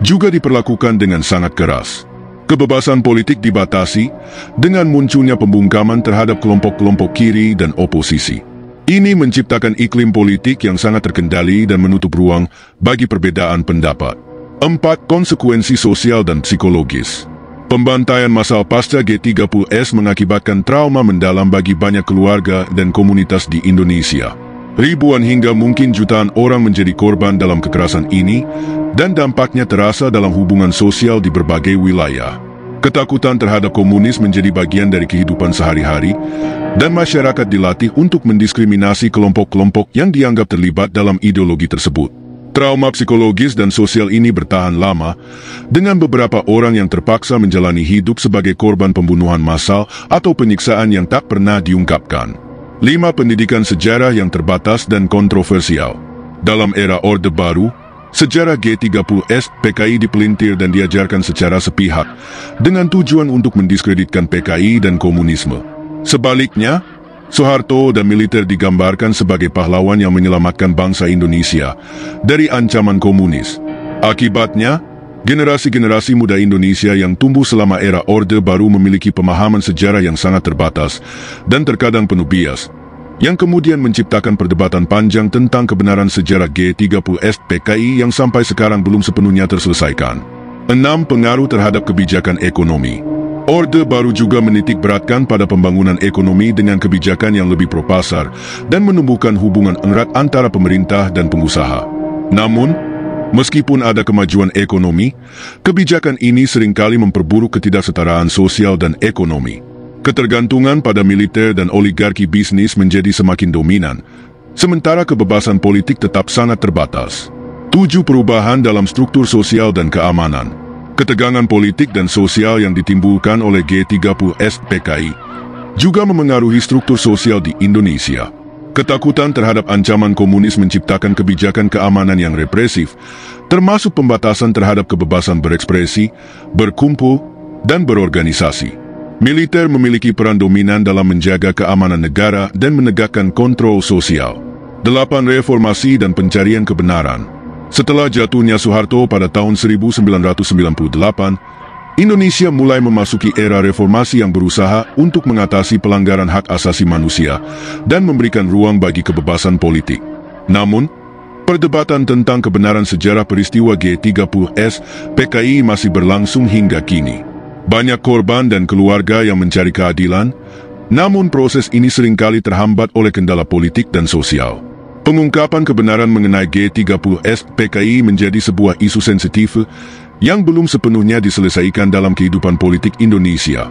juga diperlakukan dengan sangat keras. Kebebasan politik dibatasi dengan munculnya pembungkaman terhadap kelompok-kelompok kiri dan oposisi. Ini menciptakan iklim politik yang sangat terkendali dan menutup ruang bagi perbedaan pendapat. 4. Konsekuensi sosial dan psikologis. Pembantaian massal pasca G30S mengakibatkan trauma mendalam bagi banyak keluarga dan komunitas di Indonesia. Ribuan hingga mungkin jutaan orang menjadi korban dalam kekerasan ini, dan dampaknya terasa dalam hubungan sosial di berbagai wilayah. Ketakutan terhadap komunis menjadi bagian dari kehidupan sehari-hari, dan masyarakat dilatih untuk mendiskriminasi kelompok-kelompok yang dianggap terlibat dalam ideologi tersebut. Trauma psikologis dan sosial ini bertahan lama, dengan beberapa orang yang terpaksa menjalani hidup sebagai korban pembunuhan massal atau penyiksaan yang tak pernah diungkapkan. 5. Pendidikan sejarah yang terbatas dan kontroversial. Dalam era Orde Baru, sejarah G30S PKI dipelintir dan diajarkan secara sepihak dengan tujuan untuk mendiskreditkan PKI dan komunisme. Sebaliknya, Soeharto dan militer digambarkan sebagai pahlawan yang menyelamatkan bangsa Indonesia dari ancaman komunis. Akibatnya, generasi-generasi muda Indonesia yang tumbuh selama era Orde Baru memiliki pemahaman sejarah yang sangat terbatas dan terkadang penuh bias, yang kemudian menciptakan perdebatan panjang tentang kebenaran sejarah G30S PKI yang sampai sekarang belum sepenuhnya terselesaikan. 6. Pengaruh terhadap kebijakan ekonomi. Orde Baru juga menitik beratkan pada pembangunan ekonomi dengan kebijakan yang lebih pro-pasar dan menumbuhkan hubungan erat antara pemerintah dan pengusaha. Namun, meskipun ada kemajuan ekonomi, kebijakan ini seringkali memperburuk ketidaksetaraan sosial dan ekonomi. Ketergantungan pada militer dan oligarki bisnis menjadi semakin dominan, sementara kebebasan politik tetap sangat terbatas. 7. Perubahan dalam struktur sosial dan keamanan. Ketegangan politik dan sosial yang ditimbulkan oleh G30S PKI juga memengaruhi struktur sosial di Indonesia. Ketakutan terhadap ancaman komunis menciptakan kebijakan keamanan yang represif, termasuk pembatasan terhadap kebebasan berekspresi, berkumpul, dan berorganisasi. Militer memiliki peran dominan dalam menjaga keamanan negara dan menegakkan kontrol sosial. 8. Reformasi dan pencarian kebenaran. Setelah jatuhnya Soeharto pada tahun 1998, Indonesia mulai memasuki era reformasi yang berusaha untuk mengatasi pelanggaran hak asasi manusia dan memberikan ruang bagi kebebasan politik. Namun, perdebatan tentang kebenaran sejarah peristiwa G30S PKI masih berlangsung hingga kini. Banyak korban dan keluarga yang mencari keadilan, namun proses ini seringkali terhambat oleh kendala politik dan sosial. Pengungkapan kebenaran mengenai G30S PKI menjadi sebuah isu sensitif yang belum sepenuhnya diselesaikan dalam kehidupan politik Indonesia.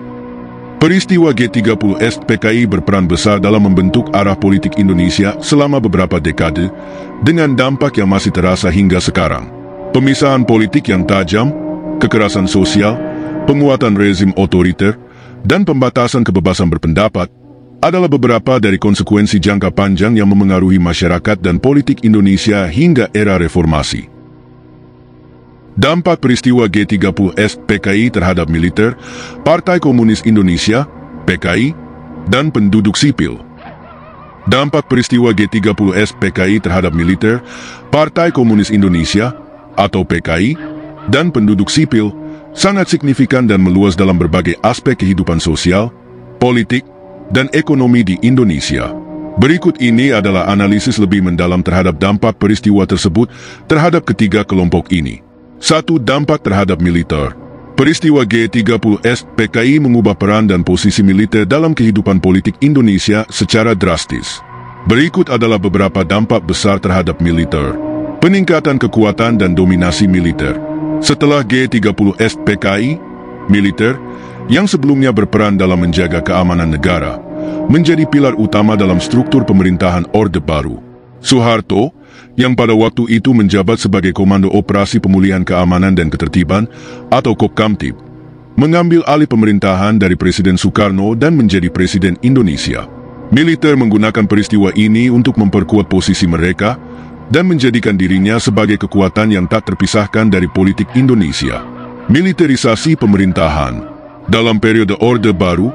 Peristiwa G30S PKI berperan besar dalam membentuk arah politik Indonesia selama beberapa dekade, dengan dampak yang masih terasa hingga sekarang. Pemisahan politik yang tajam, kekerasan sosial, penguatan rezim otoriter, dan pembatasan kebebasan berpendapat adalah beberapa dari konsekuensi jangka panjang yang memengaruhi masyarakat dan politik Indonesia hingga era reformasi. Dampak peristiwa G30S PKI terhadap militer, Partai Komunis Indonesia, PKI, dan penduduk sipil. Dampak peristiwa G30S PKI terhadap militer, Partai Komunis Indonesia, atau PKI, dan penduduk sipil sangat signifikan dan meluas dalam berbagai aspek kehidupan sosial, politik, dan ekonomi di Indonesia. Berikut ini adalah analisis lebih mendalam terhadap dampak peristiwa tersebut terhadap ketiga kelompok ini. 1. Dampak terhadap militer. Peristiwa G30S PKI mengubah peran dan posisi militer dalam kehidupan politik Indonesia secara drastis. Berikut adalah beberapa dampak besar terhadap militer. Peningkatan kekuatan dan dominasi militer. Setelah G30S PKI, militer yang sebelumnya berperan dalam menjaga keamanan negara, menjadi pilar utama dalam struktur pemerintahan Orde Baru. Soeharto, yang pada waktu itu menjabat sebagai Komando Operasi Pemulihan Keamanan dan Ketertiban atau Kopkamtib, mengambil alih pemerintahan dari Presiden Soekarno dan menjadi Presiden Indonesia. Militer menggunakan peristiwa ini untuk memperkuat posisi mereka dan menjadikan dirinya sebagai kekuatan yang tak terpisahkan dari politik Indonesia. Militerisasi pemerintahan. Dalam periode Orde Baru,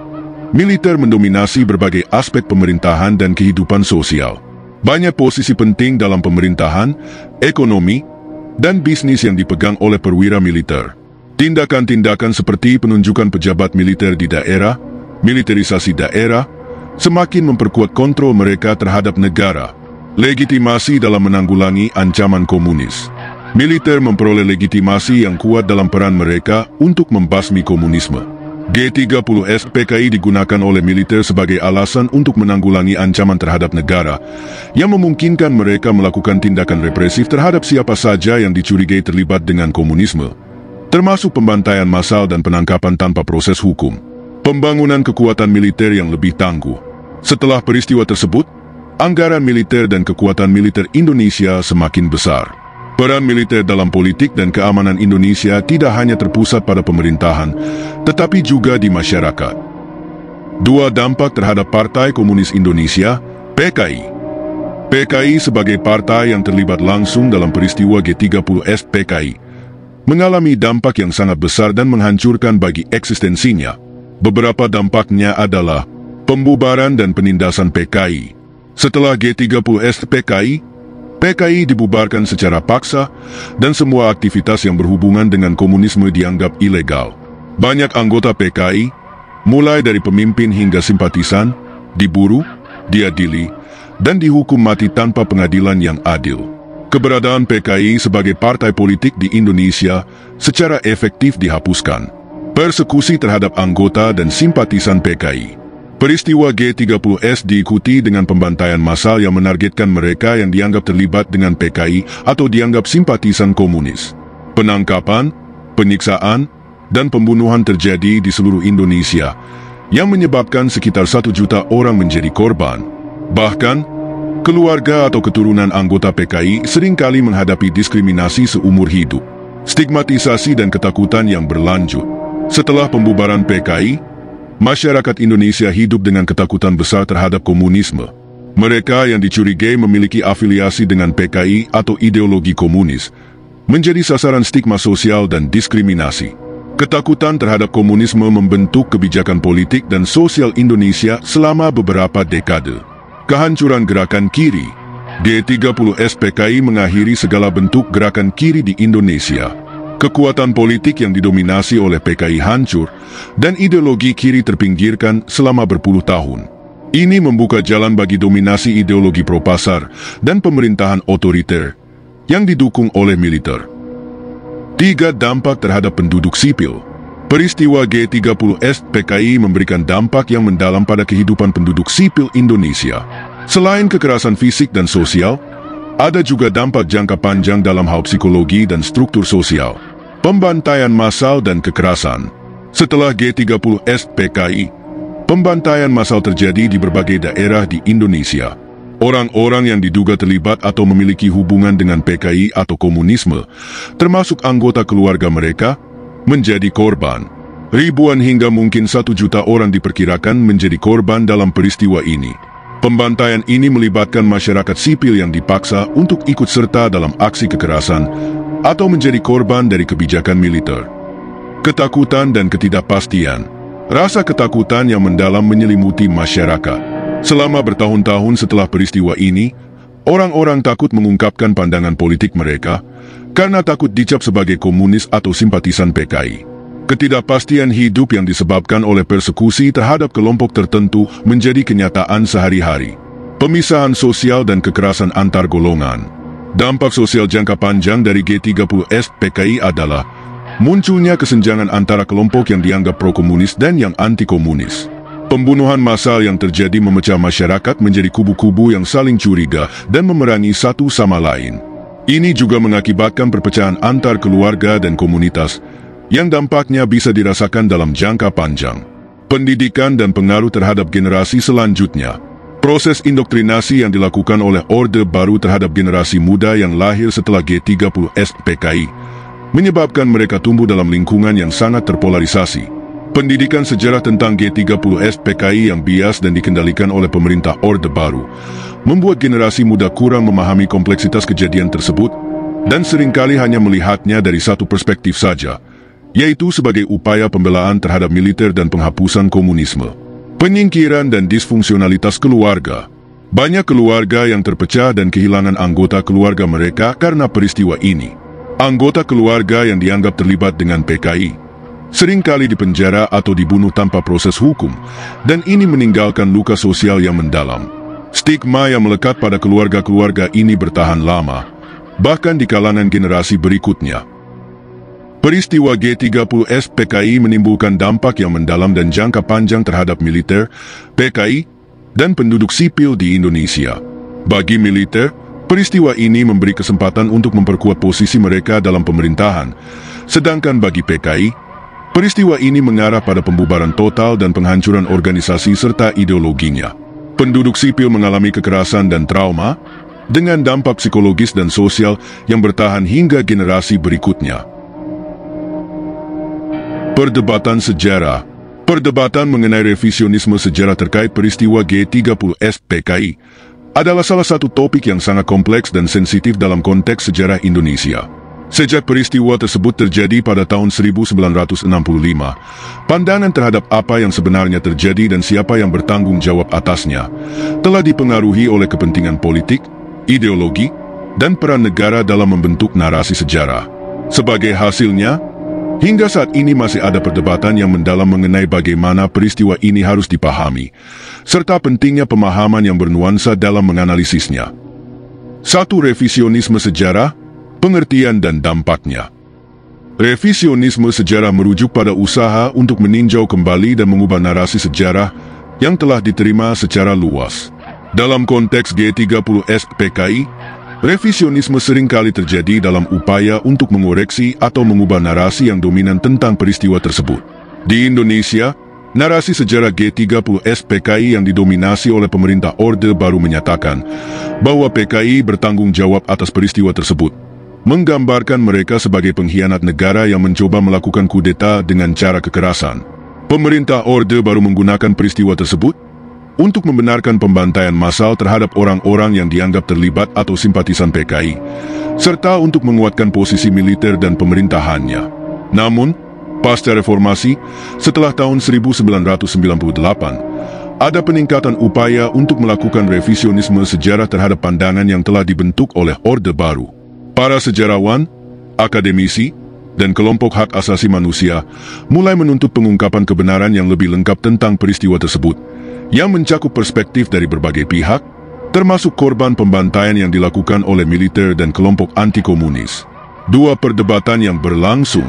militer mendominasi berbagai aspek pemerintahan dan kehidupan sosial. Banyak posisi penting dalam pemerintahan, ekonomi, dan bisnis yang dipegang oleh perwira militer. Tindakan-tindakan seperti penunjukan pejabat militer di daerah, militerisasi daerah, semakin memperkuat kontrol mereka terhadap negara. Legitimasi dalam menanggulangi ancaman komunis. Militer memperoleh legitimasi yang kuat dalam peran mereka untuk membasmi komunisme. G30S PKI digunakan oleh militer sebagai alasan untuk menanggulangi ancaman terhadap negara, yang memungkinkan mereka melakukan tindakan represif terhadap siapa saja yang dicurigai terlibat dengan komunisme, termasuk pembantaian massal dan penangkapan tanpa proses hukum. Pembangunan kekuatan militer yang lebih tangguh. Setelah peristiwa tersebut, anggaran militer dan kekuatan militer Indonesia semakin besar. Peran militer dalam politik dan keamanan Indonesia tidak hanya terpusat pada pemerintahan, tetapi juga di masyarakat. 2. Dampak terhadap Partai Komunis Indonesia, PKI. PKI sebagai partai yang terlibat langsung dalam peristiwa G30S PKI mengalami dampak yang sangat besar dan menghancurkan bagi eksistensinya. Beberapa dampaknya adalah pembubaran dan penindasan PKI. Setelah G30S PKI, PKI dibubarkan secara paksa dan semua aktivitas yang berhubungan dengan komunisme dianggap ilegal. Banyak anggota PKI, mulai dari pemimpin hingga simpatisan, diburu, diadili, dan dihukum mati tanpa pengadilan yang adil. Keberadaan PKI sebagai partai politik di Indonesia secara efektif dihapuskan. Persekusi terhadap anggota dan simpatisan PKI. Peristiwa G30S diikuti dengan pembantaian massal yang menargetkan mereka yang dianggap terlibat dengan PKI atau dianggap simpatisan komunis. Penangkapan, penyiksaan, dan pembunuhan terjadi di seluruh Indonesia yang menyebabkan sekitar 1 juta orang menjadi korban. Bahkan, keluarga atau keturunan anggota PKI seringkali menghadapi diskriminasi seumur hidup, stigmatisasi dan ketakutan yang berlanjut. Setelah pembubaran PKI, masyarakat Indonesia hidup dengan ketakutan besar terhadap komunisme. Mereka yang dicurigai memiliki afiliasi dengan PKI atau ideologi komunis menjadi sasaran stigma sosial dan diskriminasi. Ketakutan terhadap komunisme membentuk kebijakan politik dan sosial Indonesia selama beberapa dekade. Kehancuran gerakan kiri. G30S PKI mengakhiri segala bentuk gerakan kiri di Indonesia. Kekuatan politik yang didominasi oleh PKI hancur dan ideologi kiri terpinggirkan selama berpuluh tahun. Ini membuka jalan bagi dominasi ideologi pro-pasar dan pemerintahan otoriter yang didukung oleh militer. 3. Dampak terhadap penduduk sipil. Peristiwa G30S PKI memberikan dampak yang mendalam pada kehidupan penduduk sipil Indonesia. Selain kekerasan fisik dan sosial, ada juga dampak jangka panjang dalam hal psikologi dan struktur sosial, pembantaian massal dan kekerasan. Setelah G30S PKI, pembantaian massal terjadi di berbagai daerah di Indonesia. Orang-orang yang diduga terlibat atau memiliki hubungan dengan PKI atau komunisme, termasuk anggota keluarga mereka, menjadi korban. Ribuan hingga mungkin 1 juta orang diperkirakan menjadi korban dalam peristiwa ini. Pembantaian ini melibatkan masyarakat sipil yang dipaksa untuk ikut serta dalam aksi kekerasan atau menjadi korban dari kebijakan militer. Ketakutan dan ketidakpastian. Rasa ketakutan yang mendalam menyelimuti masyarakat. Selama bertahun-tahun setelah peristiwa ini, orang-orang takut mengungkapkan pandangan politik mereka karena takut dicap sebagai komunis atau simpatisan PKI. Ketidakpastian hidup yang disebabkan oleh persekusi terhadap kelompok tertentu menjadi kenyataan sehari-hari. Pemisahan sosial dan kekerasan antar golongan. Dampak sosial jangka panjang dari G30S PKI adalah munculnya kesenjangan antara kelompok yang dianggap pro-komunis dan yang anti-komunis. Pembunuhan massal yang terjadi memecah masyarakat menjadi kubu-kubu yang saling curiga dan memerangi satu sama lain. Ini juga mengakibatkan perpecahan antar keluarga dan komunitas yang dampaknya bisa dirasakan dalam jangka panjang. Pendidikan dan pengaruh terhadap generasi selanjutnya. Proses indoktrinasi yang dilakukan oleh Orde Baru terhadap generasi muda yang lahir setelah G30S PKI menyebabkan mereka tumbuh dalam lingkungan yang sangat terpolarisasi. Pendidikan sejarah tentang G30S PKI yang bias dan dikendalikan oleh pemerintah Orde Baru membuat generasi muda kurang memahami kompleksitas kejadian tersebut dan seringkali hanya melihatnya dari satu perspektif saja, yaitu sebagai upaya pembelaan terhadap militer dan penghapusan komunisme. Penyingkiran dan disfungsionalitas keluarga. Banyak keluarga yang terpecah dan kehilangan anggota keluarga mereka karena peristiwa ini. Anggota keluarga yang dianggap terlibat dengan PKI seringkali dipenjara atau dibunuh tanpa proses hukum, dan ini meninggalkan luka sosial yang mendalam. Stigma yang melekat pada keluarga-keluarga ini bertahan lama, bahkan di kalangan generasi berikutnya. Peristiwa G30S PKI menimbulkan dampak yang mendalam dan jangka panjang terhadap militer, PKI, dan penduduk sipil di Indonesia. Bagi militer, peristiwa ini memberi kesempatan untuk memperkuat posisi mereka dalam pemerintahan, sedangkan bagi PKI, peristiwa ini mengarah pada pembubaran total dan penghancuran organisasi serta ideologinya. Penduduk sipil mengalami kekerasan dan trauma, dengan dampak psikologis dan sosial yang bertahan hingga generasi berikutnya. Perdebatan sejarah. Perdebatan mengenai revisionisme sejarah terkait peristiwa G30S PKI adalah salah satu topik yang sangat kompleks dan sensitif dalam konteks sejarah Indonesia. Sejak peristiwa tersebut terjadi pada tahun 1965, pandangan terhadap apa yang sebenarnya terjadi dan siapa yang bertanggung jawab atasnya telah dipengaruhi oleh kepentingan politik, ideologi, dan peran negara dalam membentuk narasi sejarah. Sebagai hasilnya, hingga saat ini masih ada perdebatan yang mendalam mengenai bagaimana peristiwa ini harus dipahami, serta pentingnya pemahaman yang bernuansa dalam menganalisisnya. 1. Revisionisme sejarah, pengertian dan dampaknya. Revisionisme sejarah merujuk pada usaha untuk meninjau kembali dan mengubah narasi sejarah yang telah diterima secara luas. Dalam konteks G30S PKI, revisionisme seringkali terjadi dalam upaya untuk mengoreksi atau mengubah narasi yang dominan tentang peristiwa tersebut. Di Indonesia, narasi sejarah G30S PKI yang didominasi oleh pemerintah Orde Baru menyatakan bahwa PKI bertanggung jawab atas peristiwa tersebut, menggambarkan mereka sebagai pengkhianat negara yang mencoba melakukan kudeta dengan cara kekerasan. Pemerintah Orde Baru menggunakan peristiwa tersebut untuk membenarkan pembantaian massal terhadap orang-orang yang dianggap terlibat atau simpatisan PKI, serta untuk menguatkan posisi militer dan pemerintahannya. Namun, pasca reformasi, setelah tahun 1998, ada peningkatan upaya untuk melakukan revisionisme sejarah terhadap pandangan yang telah dibentuk oleh Orde Baru. Para sejarawan, akademisi, dan kelompok hak asasi manusia mulai menuntut pengungkapan kebenaran yang lebih lengkap tentang peristiwa tersebut, yang mencakup perspektif dari berbagai pihak, termasuk korban pembantaian yang dilakukan oleh militer dan kelompok anti-komunis. 2. Perdebatan yang berlangsung.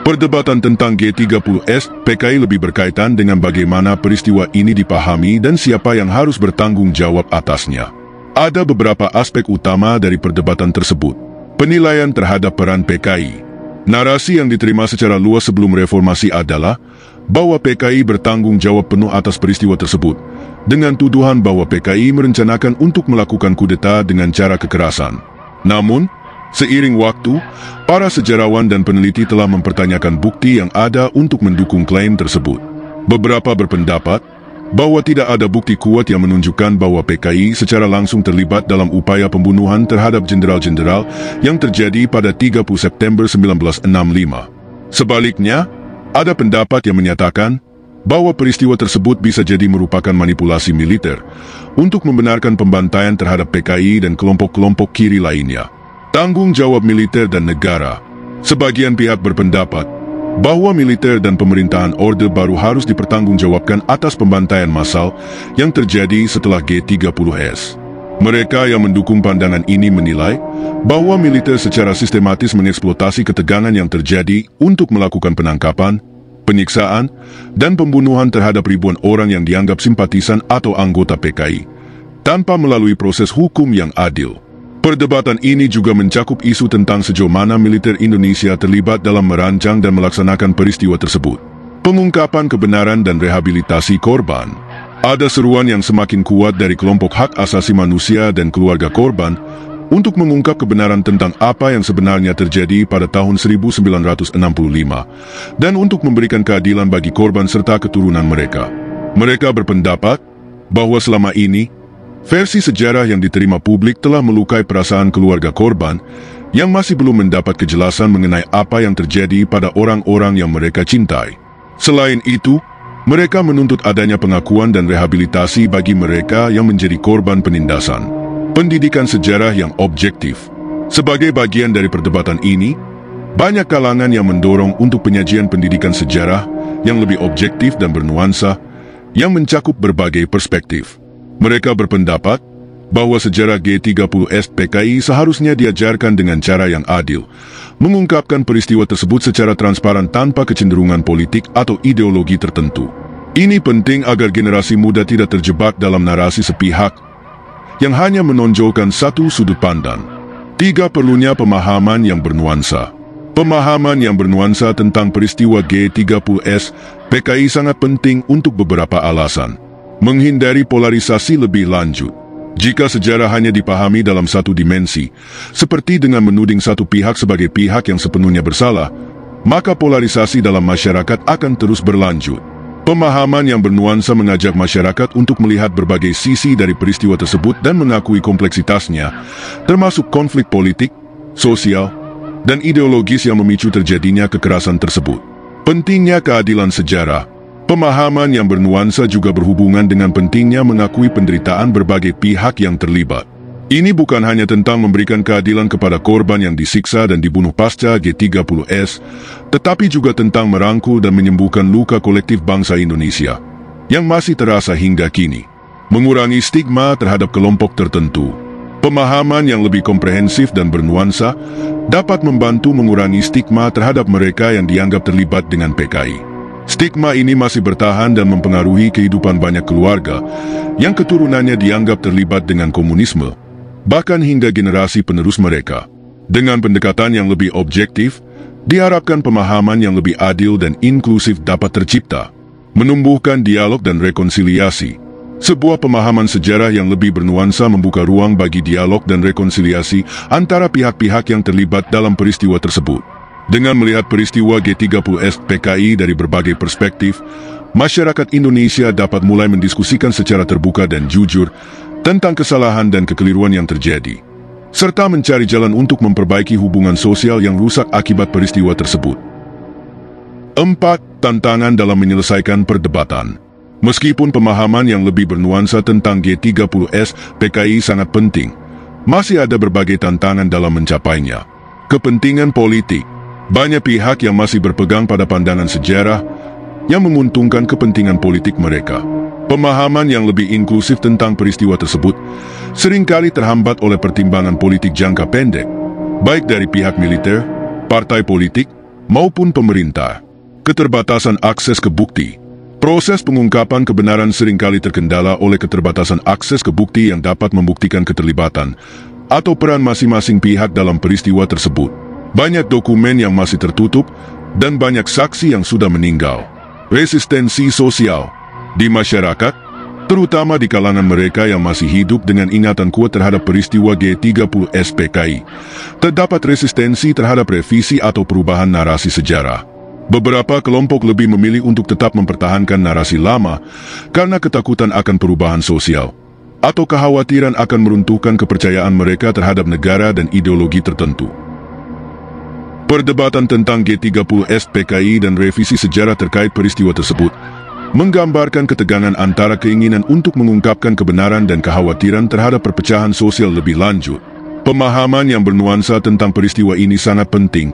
Perdebatan tentang G30S PKI lebih berkaitan dengan bagaimana peristiwa ini dipahami dan siapa yang harus bertanggung jawab atasnya. Ada beberapa aspek utama dari perdebatan tersebut. Penilaian terhadap peran PKI. Narasi yang diterima secara luas sebelum reformasi adalah bahwa PKI bertanggung jawab penuh atas peristiwa tersebut, dengan tuduhan bahwa PKI merencanakan untuk melakukan kudeta dengan cara kekerasan. Namun, seiring waktu, para sejarawan dan peneliti telah mempertanyakan bukti yang ada untuk mendukung klaim tersebut. Beberapa berpendapat bahwa tidak ada bukti kuat yang menunjukkan bahwa PKI secara langsung terlibat dalam upaya pembunuhan terhadap jenderal-jenderal yang terjadi pada 30 September 1965. Sebaliknya, ada pendapat yang menyatakan bahwa peristiwa tersebut bisa jadi merupakan manipulasi militer untuk membenarkan pembantaian terhadap PKI dan kelompok-kelompok kiri lainnya. Tanggung jawab militer dan negara. Sebagian pihak berpendapat bahwa militer dan pemerintahan Orde Baru harus dipertanggungjawabkan atas pembantaian massal yang terjadi setelah G30S. Mereka yang mendukung pandangan ini menilai bahwa militer secara sistematis mengeksploitasi ketegangan yang terjadi untuk melakukan penangkapan, penyiksaan, dan pembunuhan terhadap ribuan orang yang dianggap simpatisan atau anggota PKI, tanpa melalui proses hukum yang adil. Perdebatan ini juga mencakup isu tentang sejauh mana militer Indonesia terlibat dalam merancang dan melaksanakan peristiwa tersebut. Pengungkapan kebenaran dan rehabilitasi korban. Ada seruan yang semakin kuat dari kelompok hak asasi manusia dan keluarga korban untuk mengungkap kebenaran tentang apa yang sebenarnya terjadi pada tahun 1965 dan untuk memberikan keadilan bagi korban serta keturunan mereka. Mereka berpendapat bahwa selama ini, versi sejarah yang diterima publik telah melukai perasaan keluarga korban yang masih belum mendapat kejelasan mengenai apa yang terjadi pada orang-orang yang mereka cintai. Selain itu, mereka menuntut adanya pengakuan dan rehabilitasi bagi mereka yang menjadi korban penindasan. Pendidikan sejarah yang objektif. Sebagai bagian dari perdebatan ini, banyak kalangan yang mendorong untuk penyajian pendidikan sejarah yang lebih objektif dan bernuansa, yang mencakup berbagai perspektif. Mereka berpendapat bahwa sejarah G30S PKI seharusnya diajarkan dengan cara yang adil, mengungkapkan peristiwa tersebut secara transparan tanpa kecenderungan politik atau ideologi tertentu. Ini penting agar generasi muda tidak terjebak dalam narasi sepihak yang hanya menonjolkan satu sudut pandang. 3. Perlunya pemahaman yang bernuansa. Pemahaman yang bernuansa tentang peristiwa G30S PKI sangat penting untuk beberapa alasan. Menghindari polarisasi lebih lanjut. Jika sejarah hanya dipahami dalam satu dimensi, seperti dengan menuding satu pihak sebagai pihak yang sepenuhnya bersalah, maka polarisasi dalam masyarakat akan terus berlanjut. Pemahaman yang bernuansa mengajak masyarakat untuk melihat berbagai sisi dari peristiwa tersebut dan mengakui kompleksitasnya, termasuk konflik politik, sosial, dan ideologis yang memicu terjadinya kekerasan tersebut. Pentingnya keadilan sejarah. Pemahaman yang bernuansa juga berhubungan dengan pentingnya mengakui penderitaan berbagai pihak yang terlibat. Ini bukan hanya tentang memberikan keadilan kepada korban yang disiksa dan dibunuh pasca G30S, tetapi juga tentang merangkul dan menyembuhkan luka kolektif bangsa Indonesia yang masih terasa hingga kini. Mengurangi stigma terhadap kelompok tertentu. Pemahaman yang lebih komprehensif dan bernuansa dapat membantu mengurangi stigma terhadap mereka yang dianggap terlibat dengan PKI. Stigma ini masih bertahan dan mempengaruhi kehidupan banyak keluarga yang keturunannya dianggap terlibat dengan komunisme, bahkan hingga generasi penerus mereka. Dengan pendekatan yang lebih objektif, diharapkan pemahaman yang lebih adil dan inklusif dapat tercipta, menumbuhkan dialog dan rekonsiliasi. Sebuah pemahaman sejarah yang lebih bernuansa membuka ruang bagi dialog dan rekonsiliasi antara pihak-pihak yang terlibat dalam peristiwa tersebut. Dengan melihat peristiwa G30S PKI dari berbagai perspektif, masyarakat Indonesia dapat mulai mendiskusikan secara terbuka dan jujur tentang kesalahan dan kekeliruan yang terjadi, serta mencari jalan untuk memperbaiki hubungan sosial yang rusak akibat peristiwa tersebut. 4. Tantangan dalam menyelesaikan perdebatan. Meskipun pemahaman yang lebih bernuansa tentang G30S PKI sangat penting, masih ada berbagai tantangan dalam mencapainya. Kepentingan politik. Banyak pihak yang masih berpegang pada pandangan sejarah yang menguntungkan kepentingan politik mereka. Pemahaman yang lebih inklusif tentang peristiwa tersebut seringkali terhambat oleh pertimbangan politik jangka pendek, baik dari pihak militer, partai politik, maupun pemerintah. Keterbatasan akses ke bukti. Proses pengungkapan kebenaran seringkali terkendala oleh keterbatasan akses ke bukti yang dapat membuktikan keterlibatan atau peran masing-masing pihak dalam peristiwa tersebut. Banyak dokumen yang masih tertutup dan banyak saksi yang sudah meninggal. Resistensi sosial. Di masyarakat, terutama di kalangan mereka yang masih hidup dengan ingatan kuat terhadap peristiwa G30S PKI, terdapat resistensi terhadap revisi atau perubahan narasi sejarah. Beberapa kelompok lebih memilih untuk tetap mempertahankan narasi lama karena ketakutan akan perubahan sosial, atau kekhawatiran akan meruntuhkan kepercayaan mereka terhadap negara dan ideologi tertentu. Perdebatan tentang G30S PKI dan revisi sejarah terkait peristiwa tersebut menggambarkan ketegangan antara keinginan untuk mengungkapkan kebenaran dan kekhawatiran terhadap perpecahan sosial lebih lanjut. Pemahaman yang bernuansa tentang peristiwa ini sangat penting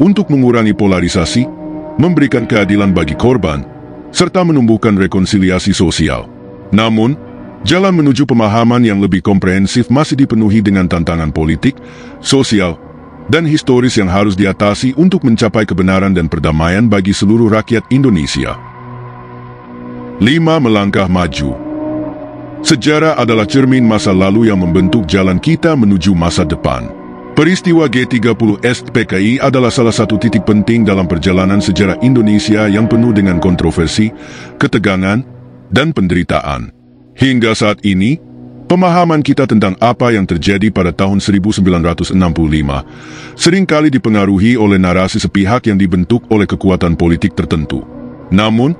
untuk mengurangi polarisasi, memberikan keadilan bagi korban, serta menumbuhkan rekonsiliasi sosial. Namun, jalan menuju pemahaman yang lebih komprehensif masih dipenuhi dengan tantangan politik, sosial, dan historis yang harus diatasi untuk mencapai kebenaran dan perdamaian bagi seluruh rakyat Indonesia. 5. Melangkah maju. Sejarah adalah cermin masa lalu yang membentuk jalan kita menuju masa depan. Peristiwa G30S PKI adalah salah satu titik penting dalam perjalanan sejarah Indonesia yang penuh dengan kontroversi, ketegangan, dan penderitaan. Hingga saat ini, pemahaman kita tentang apa yang terjadi pada tahun 1965 seringkali dipengaruhi oleh narasi sepihak yang dibentuk oleh kekuatan politik tertentu. Namun,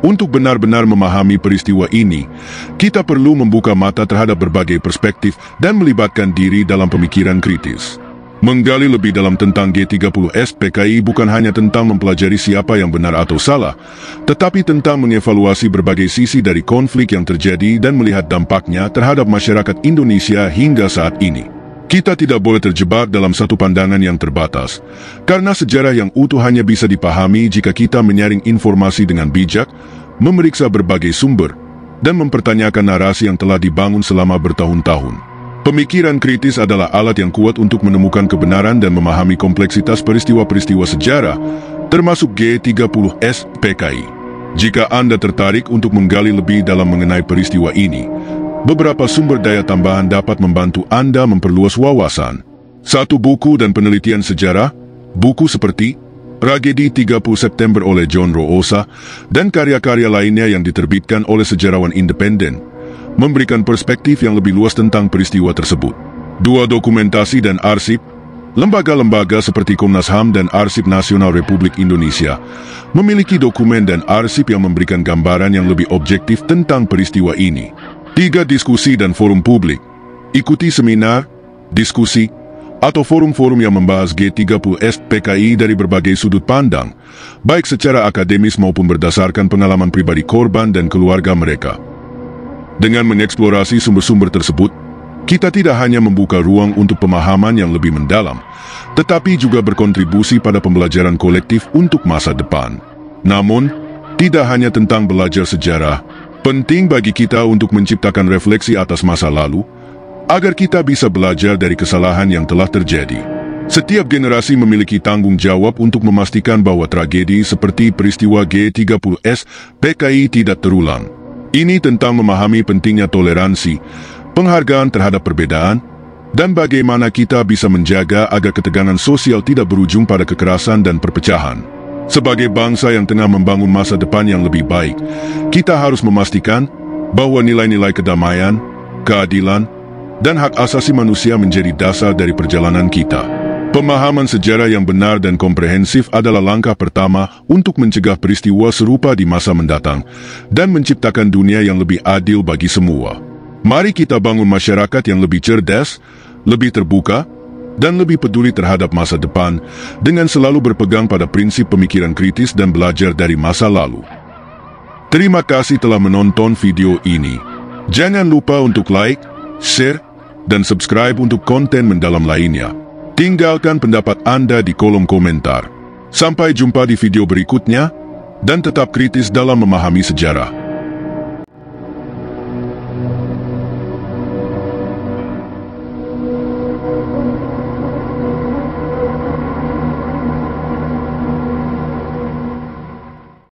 untuk benar-benar memahami peristiwa ini, kita perlu membuka mata terhadap berbagai perspektif dan melibatkan diri dalam pemikiran kritis. Menggali lebih dalam tentang G30S PKI bukan hanya tentang mempelajari siapa yang benar atau salah, tetapi tentang mengevaluasi berbagai sisi dari konflik yang terjadi dan melihat dampaknya terhadap masyarakat Indonesia hingga saat ini. Kita tidak boleh terjebak dalam satu pandangan yang terbatas, karena sejarah yang utuh hanya bisa dipahami jika kita menyaring informasi dengan bijak, memeriksa berbagai sumber, dan mempertanyakan narasi yang telah dibangun selama bertahun-tahun. Pemikiran kritis adalah alat yang kuat untuk menemukan kebenaran dan memahami kompleksitas peristiwa-peristiwa sejarah, termasuk G30S PKI. Jika Anda tertarik untuk menggali lebih dalam mengenai peristiwa ini, beberapa sumber daya tambahan dapat membantu Anda memperluas wawasan. 1. Buku dan penelitian sejarah. Buku seperti Tragedi 30 September oleh John Roosa dan karya-karya lainnya yang diterbitkan oleh sejarawan independen memberikan perspektif yang lebih luas tentang peristiwa tersebut. 2. Dokumentasi dan arsip. Lembaga-lembaga seperti Komnas HAM dan Arsip Nasional Republik Indonesia memiliki dokumen dan arsip yang memberikan gambaran yang lebih objektif tentang peristiwa ini. 3. Diskusi dan forum publik. Ikuti seminar, diskusi, atau forum-forum yang membahas G30S PKI dari berbagai sudut pandang, baik secara akademis maupun berdasarkan pengalaman pribadi korban dan keluarga mereka. Dengan mengeksplorasi sumber-sumber tersebut, kita tidak hanya membuka ruang untuk pemahaman yang lebih mendalam, tetapi juga berkontribusi pada pembelajaran kolektif untuk masa depan. Namun, tidak hanya tentang belajar sejarah, penting bagi kita untuk menciptakan refleksi atas masa lalu, agar kita bisa belajar dari kesalahan yang telah terjadi. Setiap generasi memiliki tanggung jawab untuk memastikan bahwa tragedi seperti peristiwa G30S PKI tidak terulang. Ini tentang memahami pentingnya toleransi, penghargaan terhadap perbedaan, dan bagaimana kita bisa menjaga agar ketegangan sosial tidak berujung pada kekerasan dan perpecahan. Sebagai bangsa yang tengah membangun masa depan yang lebih baik, kita harus memastikan bahwa nilai-nilai kedamaian, keadilan, dan hak asasi manusia menjadi dasar dari perjalanan kita. Pemahaman sejarah yang benar dan komprehensif adalah langkah pertama untuk mencegah peristiwa serupa di masa mendatang dan menciptakan dunia yang lebih adil bagi semua. Mari kita bangun masyarakat yang lebih cerdas, lebih terbuka, dan lebih peduli terhadap masa depan dengan selalu berpegang pada prinsip pemikiran kritis dan belajar dari masa lalu. Terima kasih telah menonton video ini. Jangan lupa untuk like, share, dan subscribe untuk konten mendalam lainnya. Tinggalkan pendapat Anda di kolom komentar. Sampai jumpa di video berikutnya, dan tetap kritis dalam memahami sejarah.